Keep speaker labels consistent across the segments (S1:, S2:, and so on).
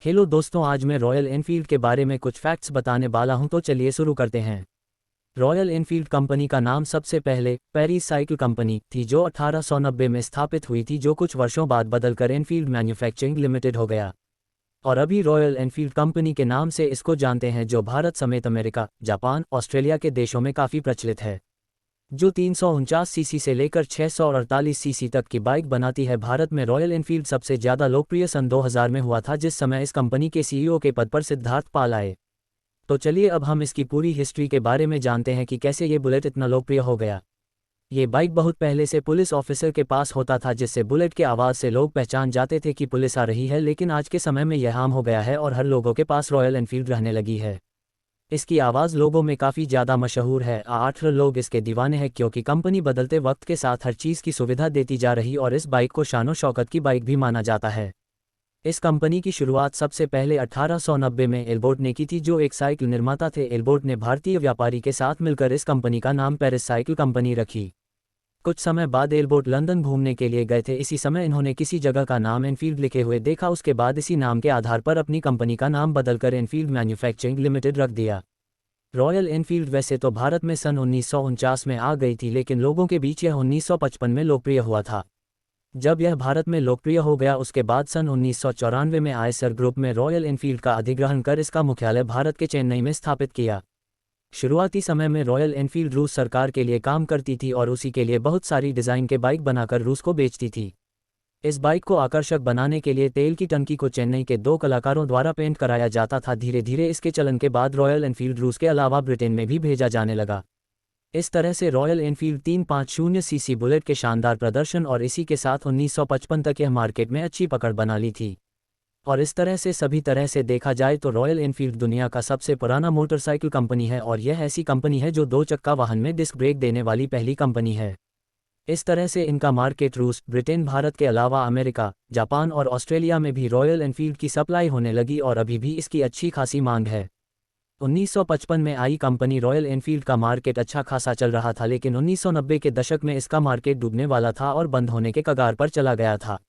S1: Hello दोस्तों, आज मैं रॉयल एनफील्ड के बारे में कुछ फैक्ट्स बताने वाला हूं, तो चलिए शुरू करते हैं। रॉयल एनफील्ड कंपनी का नाम सबसे पहले पेरिस साइकिल कंपनी थी, जो 1890 में स्थापित हुई थी, जो कुछ वर्षों बाद बदलकर एनफील्ड मैन्युफैक्चरिंग लिमिटेड हो गया। और अभी रॉयल एनफील्ड कंपनी के नाम से इसको जानते हैं, जो भारत समेत अमेरिका, जापान, ऑस्ट्रेलिया के देशों में काफ़ी प्रचलित है। जो 349 सीसी से लेकर 648 सीसी तक की बाइक बनाती है। भारत में रॉयल एनफील्ड सबसे ज़्यादा लोकप्रिय सन 2000 में हुआ था, जिस समय इस कंपनी के सीईओ के पद पर सिद्धार्थ पाल आए। तो चलिए अब हम इसकी पूरी हिस्ट्री के बारे में जानते हैं कि कैसे ये बुलेट इतना लोकप्रिय हो गया। ये बाइक बहुत पहले से पुलिस ऑफिसर के पास होता था, जिससे बुलेट के आवाज़ से लोग पहचान जाते थे कि पुलिस आ रही है, लेकिन आज के समय में यह आम हो गया है और हर लोगों के पास रॉयल एनफील्ड रहने लगी है। इसकी आवाज़ लोगों में काफ़ी ज़्यादा मशहूर है। 8 लोग इसके दीवाने हैं, क्योंकि कंपनी बदलते वक्त के साथ हर चीज़ की सुविधा देती जा रही और इस बाइक को शानो शौकत की बाइक भी माना जाता है। इस कंपनी की शुरुआत सबसे पहले 1890 में एल्बोर्ट ने की थी, जो एक साइकिल निर्माता थे। एल्बोर्ट ने भारतीय व्यापारी के साथ मिलकर इस कंपनी का नाम पेरिस साइकिल कंपनी रखी। कुछ समय बाद एल्बोर्ट लंदन घूमने के लिए गए थे। इसी समय इन्होंने किसी जगह का नाम एनफील्ड लिखे हुए देखा। उसके बाद इसी नाम के आधार पर अपनी कंपनी का नाम बदलकर एनफील्ड मैन्युफैक्चरिंग लिमिटेड रख दिया। रॉयल एनफील्ड वैसे तो भारत में सन 1949 में आ गई थी, लेकिन लोगों के बीच यह 1955 में लोकप्रिय हुआ था। जब यह भारत में लोकप्रिय हो गया, उसके बाद सन 1994 में आयसर ग्रुप में रॉयल एनफील्ड का अधिग्रहण कर इसका मुख्यालय भारत के चेन्नई में स्थापित किया। शुरुआती समय में रॉयल एनफील्ड रूस सरकार के लिए काम करती थी और उसी के लिए बहुत सारी डिज़ाइन के बाइक बनाकर रूस को बेचती थी। इस बाइक को आकर्षक बनाने के लिए तेल की टंकी को चेन्नई के 2 कलाकारों द्वारा पेंट कराया जाता था। धीरे धीरे इसके चलन के बाद रॉयल एनफील्ड रूस के अलावा ब्रिटेन में भी भेजा जाने लगा। इस तरह से रॉयल एनफील्ड 350 सीसी बुलेट के शानदार प्रदर्शन और इसी के साथ 1955 तक यह मार्केट में अच्छी पकड़ बना ली थी। और इस तरह से सभी तरह से देखा जाए तो रॉयल एनफील्ड दुनिया का सबसे पुराना मोटरसाइकिल कंपनी है, और यह ऐसी कंपनी है जो 2 चक्का वाहन में डिस्क ब्रेक देने वाली पहली कंपनी है। इस तरह से इनका मार्केट रूस, ब्रिटेन, भारत के अलावा अमेरिका, जापान और ऑस्ट्रेलिया में भी रॉयल एनफील्ड की सप्लाई होने लगी और अभी भी इसकी अच्छी खासी मांग है। 1955 में आई कंपनी रॉयल एनफील्ड का मार्केट अच्छा खासा चल रहा था, लेकिन 1990 के दशक में इसका मार्केट डूबने वाला था और बंद होने के कगार पर चला गया था।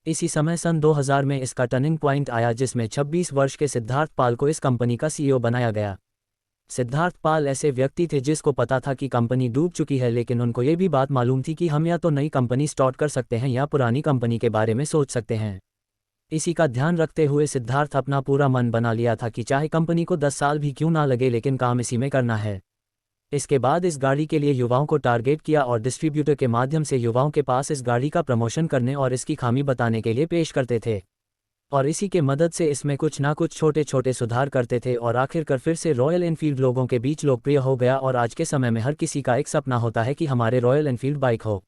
S1: इसी समय सन 2000 में इसका टर्निंग पॉइंट आया, जिसमें 26 वर्ष के सिद्धार्थ पाल को इस कंपनी का सीईओ बनाया गया। सिद्धार्थ पाल ऐसे व्यक्ति थे जिसको पता था कि कंपनी डूब चुकी है, लेकिन उनको ये भी बात मालूम थी कि हम या तो नई कंपनी स्टार्ट कर सकते हैं या पुरानी कंपनी के बारे में सोच सकते हैं। इसी का ध्यान रखते हुए सिद्धार्थ अपना पूरा मन बना लिया था कि चाहे कंपनी को 10 साल भी क्यों ना लगे, लेकिन काम इसी में करना है। इसके बाद इस गाड़ी के लिए युवाओं को टारगेट किया और डिस्ट्रीब्यूटर के माध्यम से युवाओं के पास इस गाड़ी का प्रमोशन करने और इसकी खामी बताने के लिए पेश करते थे। और इसी के मदद से इसमें कुछ ना कुछ छोटे छोटे सुधार करते थे और आखिरकार फिर से रॉयल एनफील्ड लोगों के बीच लोकप्रिय हो गया। और आज के समय में हर किसी का एक सपना होता है कि हमारे रॉयल एनफील्ड बाइक हो।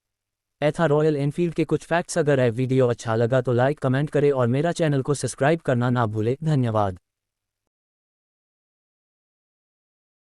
S1: ऐसा रॉयल एनफील्ड के कुछ फैक्ट्स। अगर यह वीडियो अच्छा लगा तो लाइक, कमेंट करें और मेरा चैनल को सब्सक्राइब करना ना भूले। धन्यवाद।